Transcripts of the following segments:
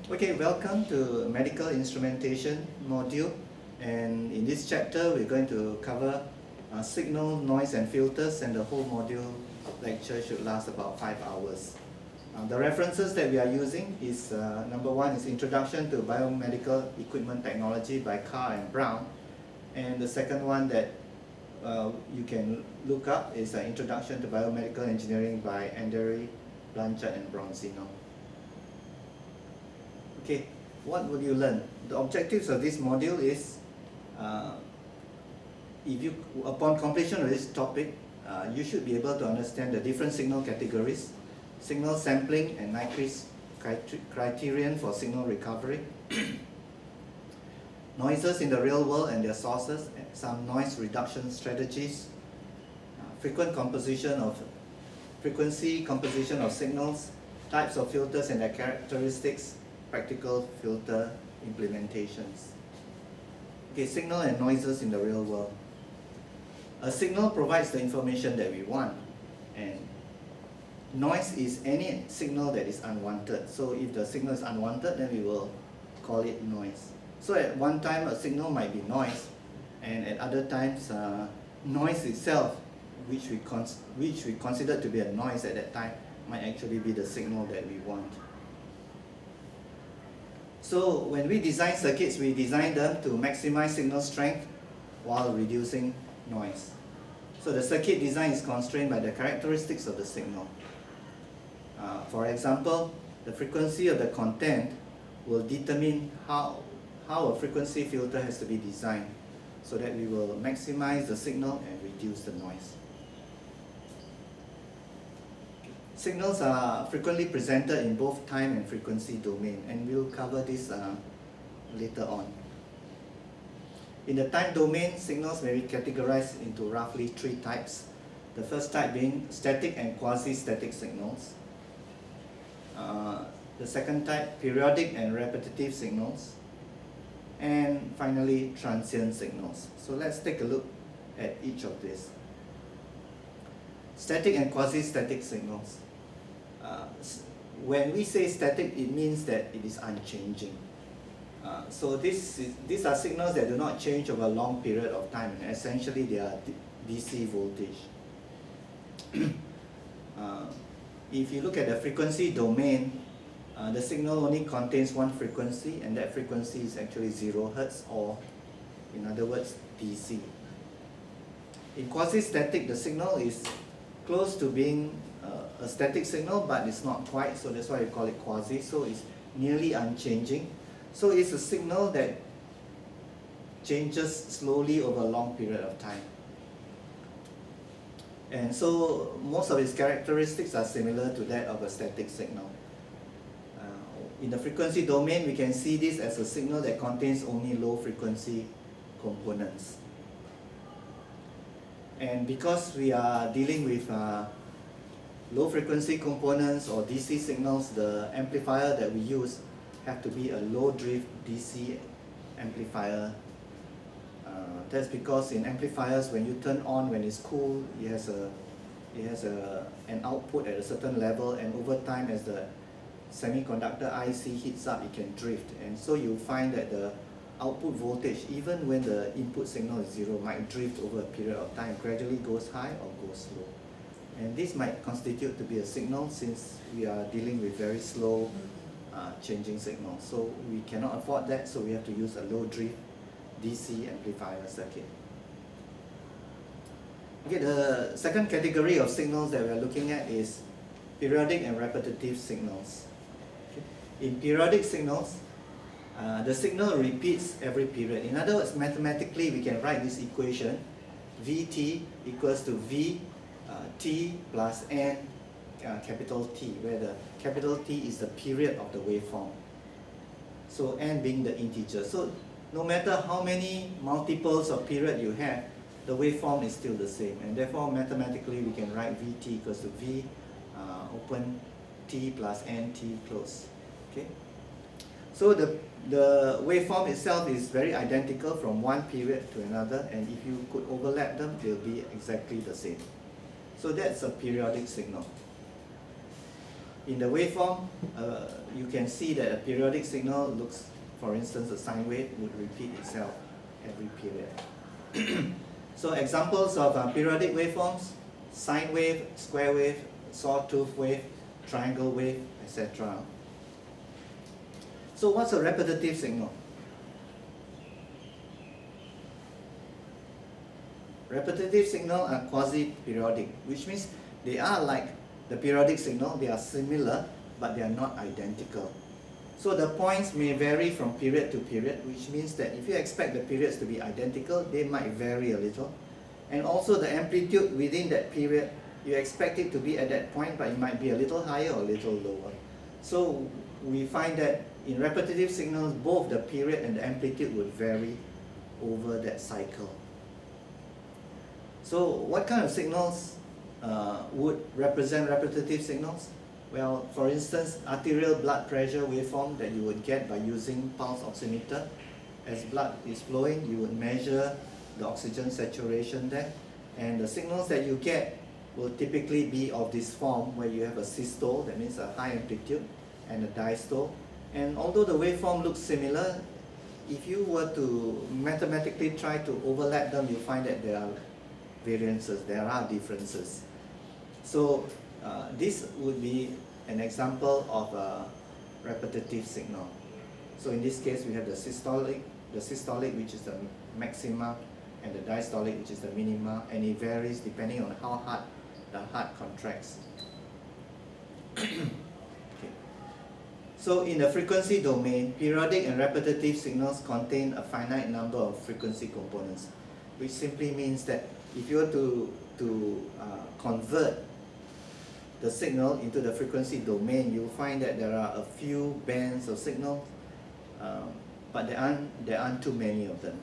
Okay, welcome to Medical Instrumentation module, and in this chapter we're going to cover signal, noise and filters, and the whole module lecture should last about 5 hours. The references that we are using is number one is Introduction to Biomedical Equipment Technology by Carr and Brown, and the second one that you can look up is Introduction to Biomedical Engineering by Andery, Blanchard and Bronzino. Okay, what will you learn? The objectives of this module is, upon completion of this topic, you should be able to understand the different signal categories, signal sampling and Nyquist criterion for signal recovery, noises in the real world and their sources, and some noise reduction strategies, frequency composition of signals, types of filters and their characteristics, practical filter implementations. Okay, signal and noises in the real world. A signal provides the information that we want, and noise is any signal that is unwanted. So if the signal is unwanted, then we will call it noise. So at one time a signal might be noise, and at other times noise itself, which we consider to be a noise at that time, might actually be the signal that we want. So when we design circuits, we design them to maximize signal strength while reducing noise. So the circuit design is constrained by the characteristics of the signal. For example, the frequency of the content will determine how a frequency filter has to be designed so that we will maximize the signal and reduce the noise. Signals are frequently presented in both time and frequency domain, and we'll cover this later on. In the time domain, signals may be categorized into roughly 3 types. The first type being static and quasi-static signals. The second type, periodic and repetitive signals. And finally, transient signals. So let's take a look at each of these. Static and quasi-static signals. When we say static, it means that it is unchanging. So these are signals that do not change over a long period of time, and essentially they are DC voltage. If you look at the frequency domain, the signal only contains one frequency, and that frequency is actually 0 Hz, or in other words, DC. In quasi-static, the signal is close to being a static signal, but it's not quite, so that's why we call it quasi. So it's nearly unchanging. So it's a signal that changes slowly over a long period of time. And so most of its characteristics are similar to that of a static signal. In the frequency domain, we can see this as a signal that contains only low frequency components. And because we are dealing with low frequency components or DC signals, the amplifier that we use have to be a low drift DC amplifier. That's because in amplifiers, when you turn on when it's cool, it has an output at a certain level, and over time as the semiconductor IC heats up, it can drift, and so you find that the output voltage, even when the input signal is 0, might drift over a period of time, gradually goes high or goes low. And this might constitute to be a signal, since we are dealing with very slow changing signals. So we cannot afford that, so we have to use a low drift DC amplifier circuit. Okay, the second category of signals that we are looking at is periodic and repetitive signals. Okay. In periodic signals, the signal repeats every period. In other words, mathematically we can write this equation: Vt equals to V T plus N capital T, where the capital T is the period of the waveform. So N being the integer. So no matter how many multiples of period you have, the waveform is still the same, and therefore mathematically we can write Vt equals to V open T plus N T close. Okay. So the waveform itself is very identical from one period to another, and if you could overlap them, they'll be exactly the same. So that's a periodic signal. in the waveform, you can see that a periodic signal looks, for instance, a sine wave would repeat itself every period. So examples of periodic waveforms: sine wave, square wave, sawtooth wave, triangle wave, etc. So what's a repetitive signal? Repetitive signals are quasi-periodic, which means they are like the periodic signal, they are similar, but they are not identical. So the points may vary from period to period, which means that if you expect the periods to be identical, they might vary a little. And also the amplitude within that period, you expect it to be at that point, but it might be a little higher or a little lower. So we find that in repetitive signals, both the period and the amplitude would vary over that cycle. So what kind of signals would represent repetitive signals? Well, for instance, arterial blood pressure waveform that you would get by using pulse oximeter. As blood is flowing, you would measure the oxygen saturation there, and the signals that you get will typically be of this form, where you have a systole, that means a high amplitude, and a diastole. And although the waveform looks similar, if you were to mathematically try to overlap them, you find that there are variances, there are differences. So this would be an example of a repetitive signal. So in this case, we have the systolic which is the maxima, and the diastolic, which is the minima, and it varies depending on how hard the heart contracts. Okay. So in the frequency domain, periodic and repetitive signals contain a finite number of frequency components, which simply means that if you were to convert the signal into the frequency domain, you'll find that there are a few bands of signals, but there aren't too many of them.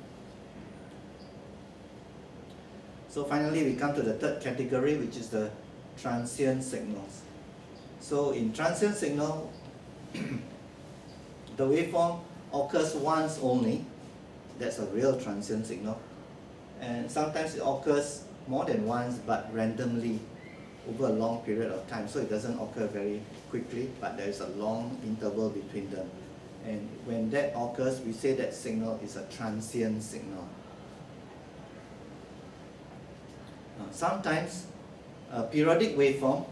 So finally, we come to the third category, which is the transient signals. So in transient signal, the waveform occurs once only. That's a real transient signal. And sometimes it occurs more than once, but randomly over a long period of time. So it doesn't occur very quickly, but there is a long interval between them. And when that occurs, we say that signal is a transient signal. Sometimes a periodic waveform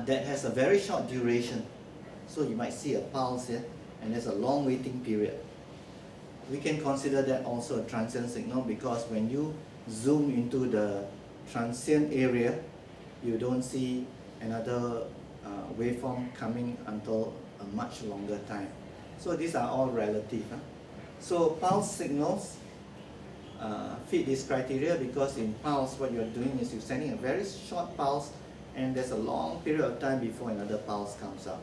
that has a very short duration. So you might see a pulse here, and there's a long waiting period. We can consider that also a transient signal, because when you zoom into the transient area, you don't see another waveform coming until a much longer time. So these are all relative. So pulse signals fit this criteria, because in pulse what you're doing is you're sending a very short pulse, and there's a long period of time before another pulse comes up.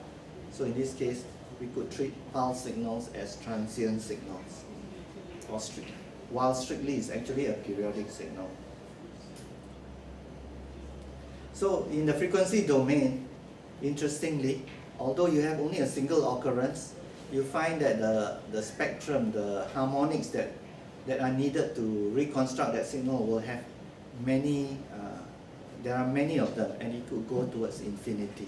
So in this case, we could treat pulse signals as transient signals, while strictly it's actually a periodic signal. So in the frequency domain, interestingly, although you have only a single occurrence, you find that the spectrum, the harmonics that are needed to reconstruct that signal will have many, there are many of them, and it could go towards infinity.